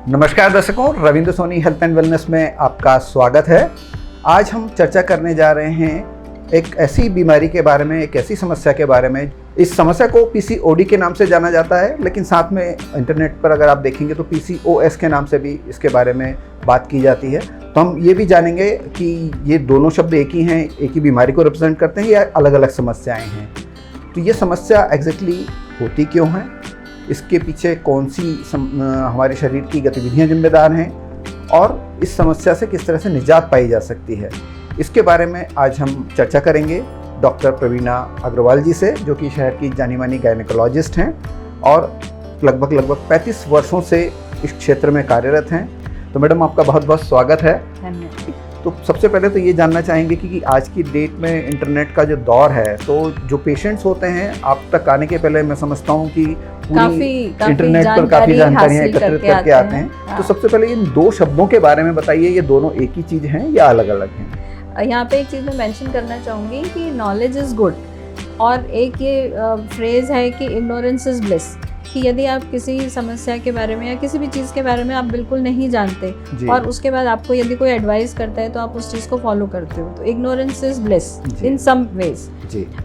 नमस्कार दर्शकों, Ravindra Soni health and wellness में आपका स्वागत है। आज हम चर्चा करने जा रहे हैं एक ऐसी बीमारी के बारे में, एक ऐसी समस्या के बारे में। इस समस्या को पीसीओडी के नाम से जाना जाता है, लेकिन साथ में इंटरनेट पर अगर आप देखेंगे तो पीसीओएस के नाम से भी इसके बारे में बात की जाती है। तो हम ये भी जानेंगे कि ये दोनों शब्द एक ही हैं, एक ही बीमारी को रिप्रेजेंट करते हैं या अलग अलग समस्याएँ हैं। तो ये समस्या एग्जैक्टली होती क्यों है, इसके पीछे कौन सी हमारे शरीर की गतिविधियां जिम्मेदार हैं और इस समस्या से किस तरह से निजात पाई जा सकती है, इसके बारे में आज हम चर्चा करेंगे डॉक्टर प्रवीणा अग्रवाल जी से, जो कि शहर की जानी मानी गायनेकोलॉजिस्ट हैं और लगभग 35 वर्षों से इस क्षेत्र में कार्यरत हैं। तो मैडम, आपका बहुत बहुत स्वागत है। धन्यवाद। तो सबसे पहले तो ये जानना चाहेंगे कि आज की डेट में इंटरनेट का जो दौर है, तो जो पेशेंट्स होते हैं आप तक आने के पहले मैं समझता हूँ कि काफी इंटरनेट पर काफ़ी जानकारियाँ एकत्रित करके आते हैं। तो सबसे पहले इन दो शब्दों के बारे में बताइए, ये दोनों एक ही चीज़ हैं या अलग अलग हैं? यहाँ पे एक चीज़ मैं मेंशन करना चाहूँगी कि नॉलेज इज़ गुड, और एक ये फ्रेज़ है कि इग्नोरेंस इज़ ब्लिस, कि यदि आप किसी समस्या के बारे में या किसी भी चीज़ के बारे में आप बिल्कुल नहीं जानते और उसके बाद आपको यदि कोई एडवाइस करता है तो आप उस चीज़ को फॉलो करते हो, तो ignorance is bliss in some ways,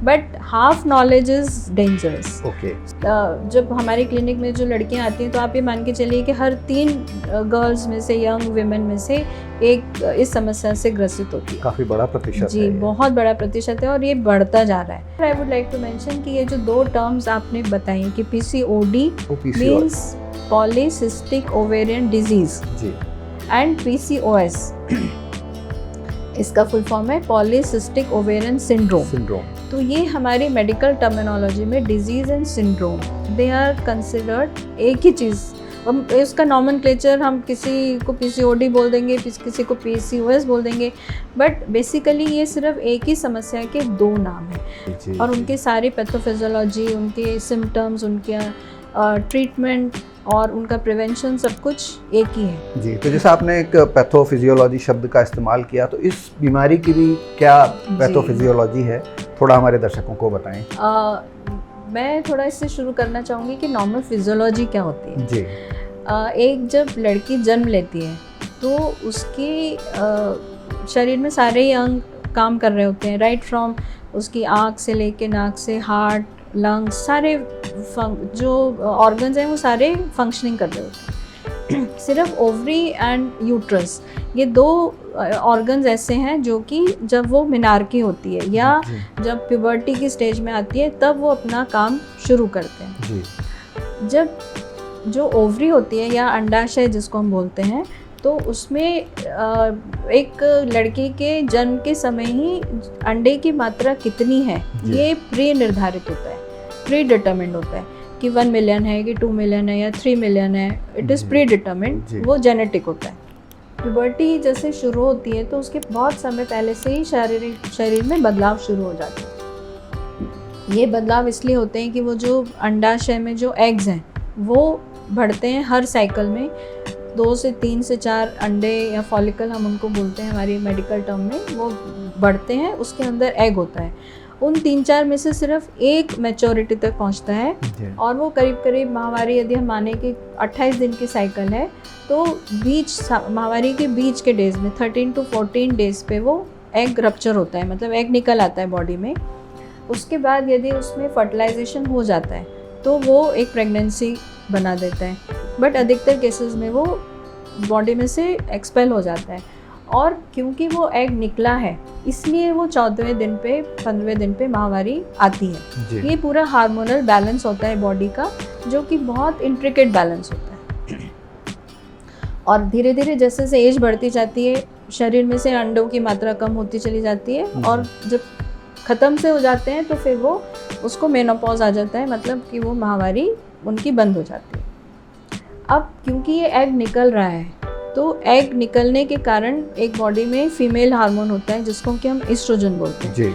but half knowledge is dangerous. जब हमारी क्लिनिक में जो लड़कियां आती हैं तो आप ये मान के चलिए कि हर 3 गर्ल्स में से, यंग विमेन में से एक इस समस्या से ग्रसित होती है। काफ़ी बड़ा प्रतिशत जी, बहुत बड़ा प्रतिशत है और ये बढ़ता जा रहा है। I would like to mention कि ये जो 2 टर्म्स आपने बताई कि PCOD means polycystic ovarian disease and PCOS इसका फुल फॉर्म है पॉलीसिस्टिक ओवेरियन सिंड्रोम। तो ये हमारी मेडिकल टर्मिनोलॉजी में disease and syndrome, they are considered एक ही चीज़। इसका नॉमेनक्लेचर हम किसी को पीसीओडी बोल देंगे, किसी को पीसीओएस बोल देंगे, बट बेसिकली ये सिर्फ एक ही समस्या के 2 नाम हैं और उनके सारी पैथोफिजियोलॉजी, उनके सिम्टम्स, उनके ट्रीटमेंट और उनका प्रिवेंशन सब कुछ एक ही है। जी, तो जैसे आपने एक पैथोफिजियोलॉजी शब्द का इस्तेमाल किया, तो इस बीमारी की भी क्या पैथोफिजियोलॉजी है, थोड़ा हमारे दर्शकों को बताएं। मैं थोड़ा इससे शुरू करना चाहूँगी कि नॉर्मल फिजियोलॉजी क्या होती है। जी। एक जब लड़की जन्म लेती है तो उसकी शरीर में सारे ही अंग काम कर रहे होते हैं, राइट फ्रॉम उसकी आँख से लेके नाक से हार्ट, लंग्स, सारे जो ऑर्गन्स हैं वो सारे फंक्शनिंग कर रहे होते हैं। सिर्फ ओवरी एंड यूट्रस, ये 2 ऑर्गन्स ऐसे हैं जो कि जब वो मिनार्की होती है या जब प्यूबर्टी की स्टेज में आती है तब वो अपना काम शुरू करते हैं। जब जो ओवरी होती है या अंडाशय जिसको हम बोलते हैं, तो उसमें एक लड़की के जन्म के समय ही अंडे की मात्रा कितनी है ये प्री निर्धारित होता है, प्री डिटरमिन्ड होता है कि 1 मिलियन है कि 2 मिलियन है या 3 मिलियन है, इट इज़ प्री डिटरमिन्ड, वो जेनेटिक होता है। प्यूबर्टी जैसे शुरू होती है तो उसके बहुत समय पहले से ही शरीर में बदलाव शुरू हो जाते हैं। ये बदलाव इसलिए होते हैं कि वो जो अंडाशय में जो एग्स हैं वो बढ़ते हैं हर साइकिल में, 2 से 3 से 4 अंडे या फॉलिकल हम उनको बोलते हैं हमारी मेडिकल टर्म में, वो बढ़ते हैं, उसके अंदर एग होता है। उन 3-4 में से सिर्फ एक मैच्योरिटी तक पहुंचता है और वो करीब माहवारी, यदि हम माने कि 28 दिन की साइकिल है तो माहवारी के बीच के डेज में 13 to 14 डेज पे वो एग रप्चर होता है, मतलब एग निकल आता है बॉडी में। उसके बाद यदि उसमें फर्टिलाइजेशन हो जाता है तो वो एक प्रेगनेंसी बना देता है, बट अधिकतर केसेस में वो बॉडी में से एक्सपेल हो जाता है। और क्योंकि वो एग निकला है इसलिए वो 14वें दिन पे 15वें दिन पे माहवारी आती है। ये पूरा हार्मोनल बैलेंस होता है बॉडी का, जो कि बहुत इंट्रिकेट बैलेंस होता है। और धीरे धीरे जैसे जैसे एज बढ़ती जाती है शरीर में से अंडों की मात्रा कम होती चली जाती है और जब ख़त्म से हो जाते हैं तो फिर वो उसको मेनोपॉज आ जाता है, मतलब कि वो माहवारी उनकी बंद हो जाती है। अब क्योंकि ये एग निकल रहा है तो एग निकलने के कारण एक बॉडी में फीमेल हार्मोन होता है जिसको कि हम ईस्ट्रोजन बोलते हैं।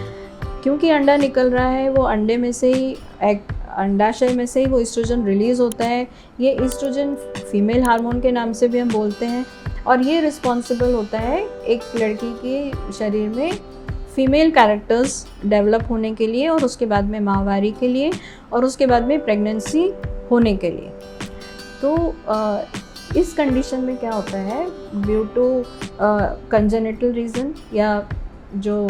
क्योंकि अंडा निकल रहा है, वो अंडे में से ही अंडाशय में से ही वो ईस्ट्रोजन रिलीज़ होता है। ये ईस्ट्रोजन फीमेल हार्मोन के नाम से भी हम बोलते हैं और ये रिस्पॉन्सिबल होता है एक लड़की के शरीर में फीमेल कैरेक्टर्स डेवलप होने के लिए और उसके बाद में माहवारी के लिए और उसके बाद में प्रेगनेंसी होने के लिए। तो इस कंडीशन में क्या होता है, ड्यू टू कंजेनिटल रीज़न या जो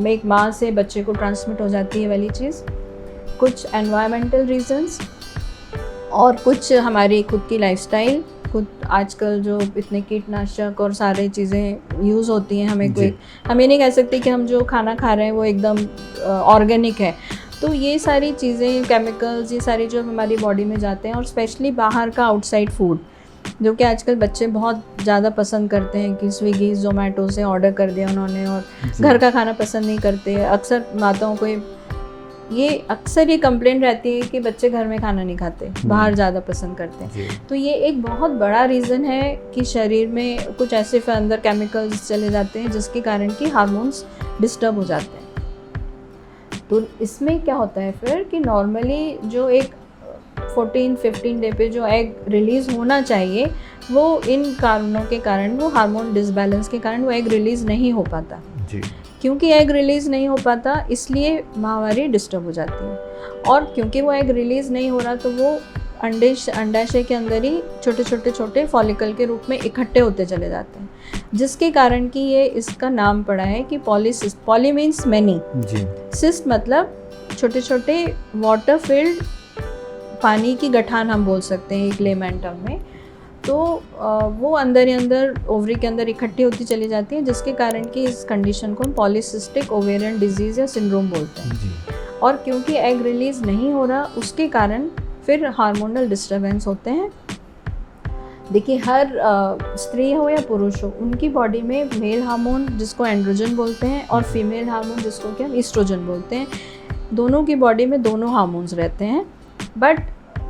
एक माँ से बच्चे को ट्रांसमिट हो जाती है वाली चीज़, कुछ एनवायरमेंटल रीजंस और कुछ हमारी खुद की लाइफस्टाइल, खुद आजकल जो इतने कीटनाशक और सारे चीज़ें यूज़ होती हैं, हम ये नहीं कह सकते कि हम जो खाना खा रहे हैं वो एकदम ऑर्गेनिक है। तो ये सारी चीज़ें, केमिकल्स, ये सारी जो हमारी बॉडी में जाते हैं, और स्पेशली बाहर का आउटसाइड फूड जो कि आजकल बच्चे बहुत ज़्यादा पसंद करते हैं कि स्विगी जोमेटो से ऑर्डर कर दिया उन्होंने और घर का खाना पसंद नहीं करते। अक्सर माताओं को ये कंप्लेंट रहती है कि बच्चे घर में खाना नहीं खाते, बाहर ज़्यादा पसंद करते हैं। तो ये एक बहुत बड़ा रीज़न है कि शरीर में कुछ ऐसे अंदर केमिकल्स चले जाते हैं जिसके कारण कि हार्मोन्स डिस्टर्ब हो जाते हैं। तो इसमें क्या होता है फिर कि नॉर्मली जो एक 14-15 डे पे जो एग रिलीज़ होना चाहिए, वो इन कारणों के कारण, वो हार्मोन डिसबैलेंस के कारण वो एग रिलीज़ नहीं हो पाता जी। क्योंकि एग रिलीज़ नहीं हो पाता इसलिए माहवारी डिस्टर्ब हो जाती है, और क्योंकि वो एग रिलीज़ नहीं हो रहा तो वो अंडाशय के अंदर ही छोटे फॉलिकल के रूप में इकट्ठे होते चले जाते हैं, जिसके कारण कि ये इसका नाम पड़ा है कि पॉलीसिस्ट। पॉली मीन्स मैनी जी, सिस्ट मतलब छोटे वाटर फिल्ड, पानी की गठान हम बोल सकते हैं एक लेमैन टर्म में। तो वो अंदर ही अंदर ओवरी के अंदर इकट्ठी होती चली जाती है, जिसके कारण कि इस कंडीशन को हम पॉलीसिस्टिक ओवेरियन डिजीज़ या सिंड्रोम बोलते हैं जी। और क्योंकि एग रिलीज़ नहीं हो रहा उसके कारण फिर हार्मोनल डिस्टर्बेंस होते हैं। देखिए, हर स्त्री हो या पुरुष हो, उनकी बॉडी में मेल हार्मोन जिसको एंड्रोजन बोलते हैं और फीमेल हार्मोन जिसको कि हम ईस्ट्रोजन बोलते हैं, दोनों की बॉडी में दोनों हार्मोन्स रहते हैं, बट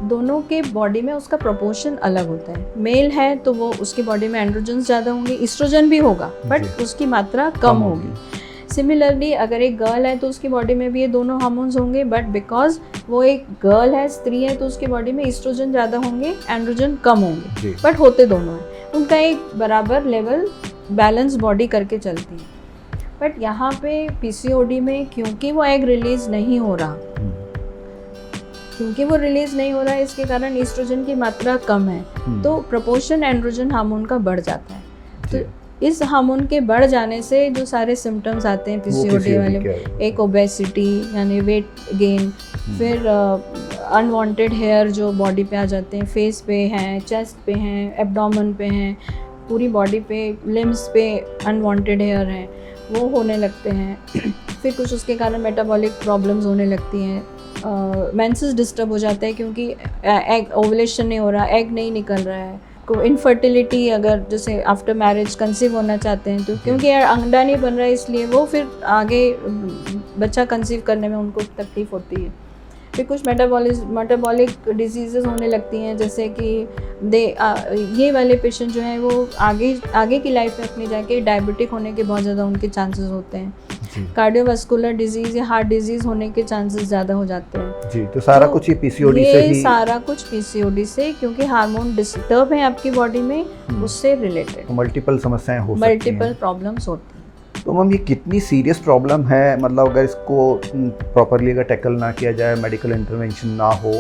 दोनों के बॉडी में उसका प्रोपोर्शन अलग होता है। मेल है तो वो उसकी बॉडी में एंड्रोजन ज़्यादा होंगे, ईस्ट्रोजन भी होगा बट उसकी मात्रा कम होगी। सिमिलरली अगर एक गर्ल है तो उसकी बॉडी में भी ये दोनों हार्मोन्स होंगे, बट बिकॉज वो एक गर्ल है, स्त्री है, तो उसकी बॉडी में ईस्ट्रोजन ज़्यादा होंगे, एंड्रोजन कम होंगे, बट होते दोनों हैं। उनका एक बराबर लेवल बैलेंस बॉडी करके चलती है। बट यहाँ पे पीसीओडी में क्योंकि वो एग रिलीज़ नहीं हो रहा, इसके कारण ईस्ट्रोजन की मात्रा कम है, तो प्रोपोर्शन एंड्रोजन हार्मोन का बढ़ जाता है। तो इस हार्मोन के बढ़ जाने से जो सारे सिम्टम्स आते हैं पीसीओडी वाले, एक ओबेसिटी यानी वेट गेन, फिर अनवांटेड हेयर जो बॉडी पे आ जाते हैं, फेस पे हैं, चेस्ट पे हैं, एब्डोमेन पे हैं, पूरी बॉडी पे, लिम्स पे अनवांटेड हेयर हैं, वो होने लगते हैं। फिर कुछ उसके कारण मेटाबॉलिक प्रॉब्लम्स होने लगती हैं, मेंसेस डिस्टर्ब हो जाता है क्योंकि एग ओवुलेशन नहीं हो रहा, एग नहीं निकल रहा है। को इनफर्टिलिटी, अगर जैसे आफ्टर मैरिज कंसीव होना चाहते हैं तो क्योंकि अंडा नहीं बन रहा है इसलिए वो फिर आगे बच्चा कंसीव करने में उनको तकलीफ़ होती है। फिर कुछ मेटाबॉलिक डिजीज़ेस होने लगती हैं, जैसे कि ये वाले पेशेंट जो हैं वो आगे की लाइफ में अपनी जाके डायबिटिक होने के बहुत ज़्यादा उनके चांसेस होते हैं, कार्डियोवास्कुलर डिजीज़ या हार्ट डिजीज़ होने के चांसेस ज़्यादा हो जाते हैं जी। तो सारा कुछ ही पीसीओडी से ही, सारा कुछ पीसीओडी से, क्योंकि हार्मोन डिस्टर्ब है आपकी बॉडी में, उससे रिलेटेड मल्टीपल समस्याएं हो सकती हैं, मल्टीपल प्रॉब्लम्स होती हैं। तो मैम ये कितनी सीरियस प्रॉब्लम है, मतलब अगर इसको प्रॉपरली अगर टैकल ना किया जाए, मेडिकल इंटरवेंशन ना हो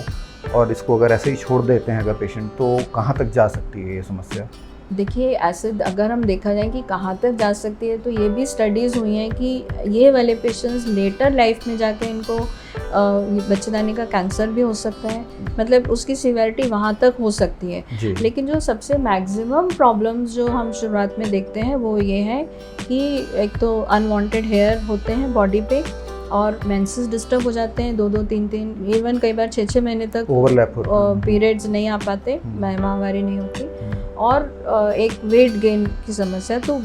और इसको अगर ऐसे ही छोड़ देते हैं अगर पेशेंट, तो कहाँ तक जा सकती है ये समस्या? देखिए, ऐसे अगर हम देखा जाए कि कहाँ तक जा सकती है, तो ये भी स्टडीज़ हुई हैं कि ये वाले पेशेंट्स लेटर लाइफ में जाके इनको बच्चेदानी का कैंसर भी हो सकता है, मतलब उसकी सिवियरिटी वहाँ तक हो सकती है। लेकिन जो सबसे मैक्सिमम प्रॉब्लम्स जो हम शुरुआत में देखते हैं वो ये है कि एक तो अनवांटेड हेयर होते हैं बॉडी पे, और मेंसेस डिस्टर्ब हो जाते हैं, 2-2, 3-3, इवन कई बार 6-6 महीने तक ओवरलैप पीरियड्स नहीं आ पाते, माहवारी नहीं होती, और एक वेट गेन की समस्या। तो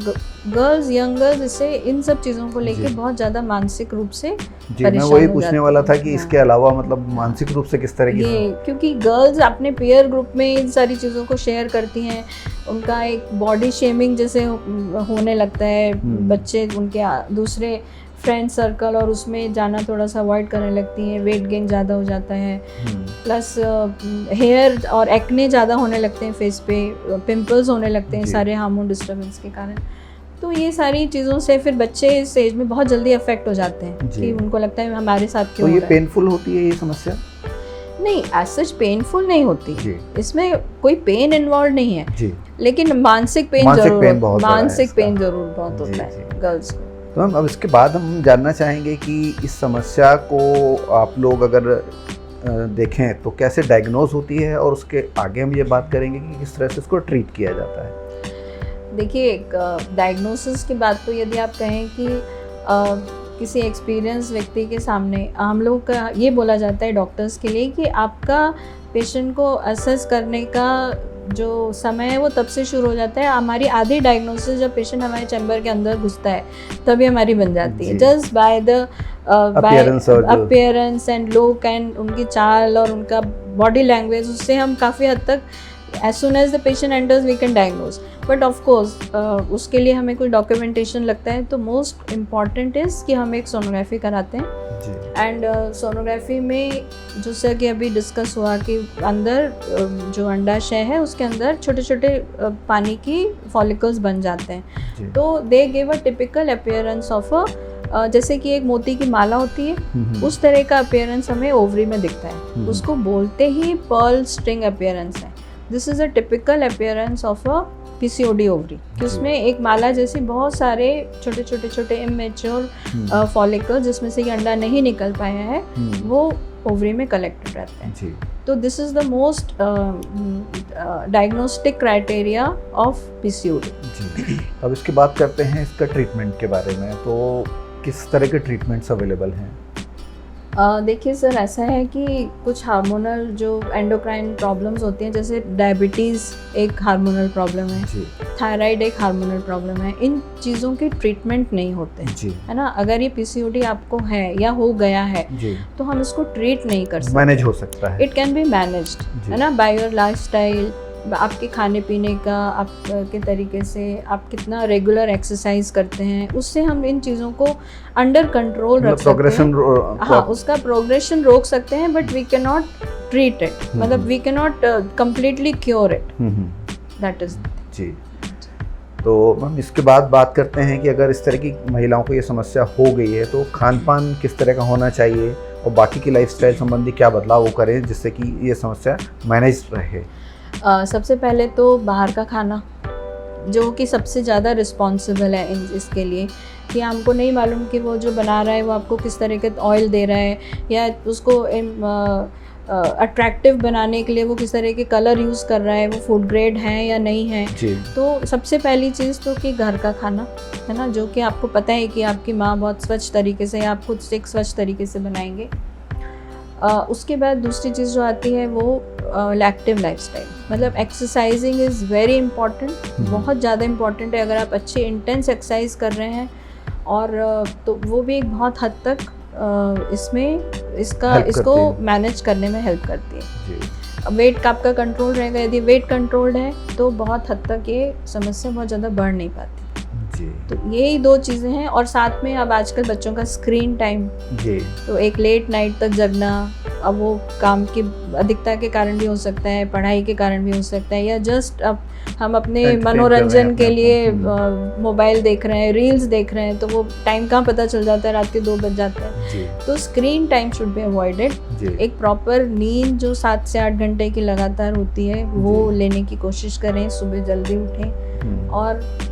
गर्ल्स, यंग गर्ल्स इससे इन सब चीज़ों को लेके बहुत ज़्यादा मानसिक रूप से परेशान, मैं वही पूछने वाला था कि इसके अलावा मतलब मानसिक रूप से किस तरह की, ये क्योंकि गर्ल्स अपने पीयर ग्रुप में इन सारी चीज़ों को शेयर करती हैं, उनका एक बॉडी शेमिंग जैसे होने लगता है, बच्चे उनके दूसरे फ्रेंड सर्कल और उसमें जाना थोड़ा सा अवॉइड करने लगती हैं, वेट गेन ज़्यादा हो जाता है, प्लस हेयर और एक्ने ज़्यादा होने लगते हैं, फेस पे पिंपल्स होने लगते हैं सारे हार्मोन डिस्टर्बेंस के कारण। तो ये सारी चीज़ों से फिर बच्चे इस एज में बहुत जल्दी अफेक्ट हो जाते हैं कि उनको लगता है हमारे साथ क्यों हो रहा है। तो ये पेनफुल होती है ये समस्या? नहीं, एज सच पेनफुल नहीं होती जी। इसमें कोई पेन इन्वॉल्व नहीं है जी। लेकिन मानसिक पेन मानसिक जरूर पेन बहुत बड़ा है मानसिक इसका। पेन जरूर बहुत जी, होता है जी। गर्ल्स को। तो मैम अब इसके बाद हम जानना चाहेंगे कि इस समस्या को आप लोग अगर देखें तो कैसे डायग्नोज होती है, और उसके आगे हम ये बात करेंगे कि किस तरह से इसको ट्रीट किया जाता है। देखिए, डायग्नोसिस की बात तो यदि आप कहें कि किसी एक्सपीरियंस व्यक्ति के सामने हम लोग का ये बोला जाता है डॉक्टर्स के लिए कि आपका पेशेंट को असेस करने का जो समय है वो तब से शुरू हो जाता है। हमारी आधी डायग्नोसिस जब पेशेंट हमारे चैम्बर के अंदर घुसता है तभी हमारी बन जाती है, just by the appearance and look and उनकी चाल और उनका बॉडी लैंग्वेज, उससे हम काफ़ी हद तक as soon as the patient enters we can diagnose, but of course उसके लिए हमें कोई डॉक्यूमेंटेशन लगता है। तो मोस्ट इम्पॉर्टेंट इज़ कि हम एक सोनोग्राफी कराते हैं एंड सोनोग्राफी में जैसा कि अभी डिस्कस हुआ कि अंदर जो अंडाशय है उसके अंदर छोटे छोटे पानी की फॉलिकल्स बन जाते हैं, तो they give a typical appearance of a जैसे कि एक मोती की माला होती है उस तरह का अपीयरेंस हमें ओवरी में दिखता है, उसको बोलते ही पर्ल स्ट्रिंग अपीयरेंस है। This is a typical appearance of a PCOD ovary, कि उसमें एक माला जैसी बहुत सारे छोटे छोटे छोटे इमेच्योर फॉलिकल जिसमें से ये अंडा नहीं निकल पाया है वो ओवरी में कलेक्टेड रहते हैं। तो this is the most diagnostic criteria of PCOD। अब इसकी बात करते हैं इसका ट्रीटमेंट के बारे में, तो किस तरह के ट्रीटमेंट्स अवेलेबल हैं? देखिए सर, ऐसा है कि कुछ हार्मोनल जो एंडोक्राइन प्रॉब्लम्स होती हैं, जैसे डायबिटीज़ एक हार्मोनल प्रॉब्लम है, थायराइड एक हार्मोनल प्रॉब्लम है, इन चीज़ों के ट्रीटमेंट नहीं होते है ना। अगर ये PCOD आपको है या हो गया है तो हम इसको ट्रीट नहीं कर सकते, मैनेज हो सकता है, इट कैन बी मैनेज्ड है ना, बाय योर लाइफस्टाइल, आपके खाने पीने का, आपके तरीके से आप कितना रेगुलर एक्सरसाइज करते हैं, उससे हम इन चीज़ों को अंडर कंट्रोल रख सकते हैं। हाँ, उसका प्रोग्रेशन रोक सकते हैं, but we can not treat it, मतलब we can not completely cure it, that is. जी। तो मैम इसके बाद बात करते हैं कि अगर इस तरह की महिलाओं को ये समस्या हो गई है तो खान पान किस तरह का होना चाहिए और बाकी की लाइफस्टाइल संबंधी क्या बदलाव वो करें जिससे कि ये समस्या मैनेज रहे। सबसे पहले तो बाहर का खाना, जो कि सबसे ज़्यादा रिस्पॉन्सिबल है इसके लिए, कि हमको नहीं मालूम कि वो जो बना रहा है वो आपको किस तरह के ऑयल दे रहा है, या उसको अट्रैक्टिव बनाने के लिए वो किस तरह के कलर यूज़ कर रहा है, वो फूड ग्रेड है या नहीं है। तो सबसे पहली चीज़ तो कि घर का खाना है ना, जो कि आपको पता है कि आपकी माँ बहुत स्वच्छ तरीके से या आप खुद से एक स्वच्छ तरीके से बनाएंगे। उसके बाद दूसरी चीज़ जो आती है वो एक्टिव लाइफस्टाइल, मतलब एक्सरसाइजिंग इज़ वेरी इम्पॉर्टेंट, बहुत ज़्यादा इम्पॉर्टेंट है। अगर आप अच्छे इंटेंस एक्सरसाइज कर रहे हैं और तो वो भी एक बहुत हद तक इसको मैनेज करने में हेल्प करती है। वेट का आपका कंट्रोल रहेगा, यदि वेट कंट्रोल्ड है तो बहुत हद तक ये समस्या बहुत ज़्यादा बढ़ नहीं पाती। तो यही दो चीज़ें हैं, और साथ में अब आजकल बच्चों का स्क्रीन टाइम, तो एक लेट नाइट तक जगना, अब वो काम की अधिकता के कारण भी हो सकता है, पढ़ाई के कारण भी हो सकता है, या जस्ट अब हम अपने मनोरंजन के लिए मोबाइल देख रहे हैं, रील्स देख रहे हैं, तो वो टाइम कहाँ पता चल जाता है, रात के 2 बज जाते हैं। तो screen time should be avoided. एक प्रॉपर नींद जो 7 से 8 घंटे की लगातार होती है वो लेने की कोशिश करें, सुबह जल्दी उठें, और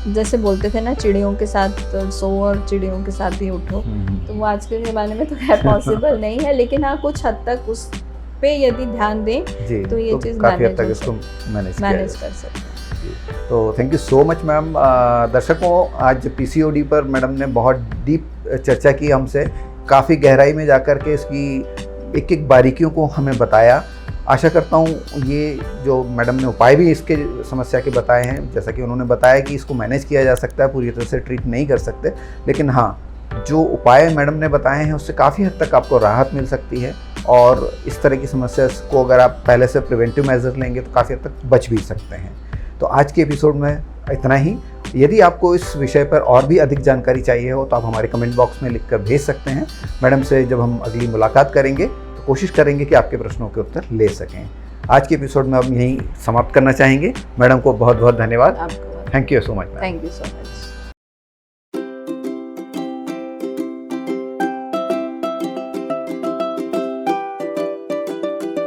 जैसे बोलते थे ना, चिड़ियों के साथ सो और चिड़ियों के साथ ही उठो, तो वो आज के ज़माने में तो खैर पॉसिबल नहीं है, लेकिन हाँ कुछ हद तक उस पे यदि ध्यान दें तो ये चीज़ काफ़ी हद तक इसको मैनेज कर सकते हैं। तो thank you so much ma'am. दर्शकों, आज PCOD पर मैडम ने बहुत डीप चर्चा की हमसे, काफ़ी गहराई में जाकर के इसकी एक एक बारीकियों को हमें बताया। आशा करता हूँ ये जो मैडम ने उपाय भी इसके समस्या के बताए हैं, जैसा कि उन्होंने बताया कि इसको मैनेज किया जा सकता है, पूरी तरह से ट्रीट नहीं कर सकते, लेकिन हाँ जो उपाय मैडम ने बताए हैं उससे काफ़ी हद तक आपको राहत मिल सकती है, और इस तरह की समस्या को अगर आप पहले से प्रिवेंटिव मेजर लेंगे तो काफ़ी हद तक बच भी सकते हैं। तो आज के एपिसोड में इतना ही। यदि आपको इस विषय पर और भी अधिक जानकारी चाहिए हो तो आप हमारे कमेंट बॉक्स में लिखकर भेज सकते हैं। मैडम से जब हम अगली मुलाकात करेंगे तो कोशिश करेंगे कि आपके प्रश्नों के उत्तर ले सकें। आज के एपिसोड में हम यहीं समाप्त करना चाहेंगे। मैडम को बहुत बहुत धन्यवाद। Thank you so much. Thank you so much.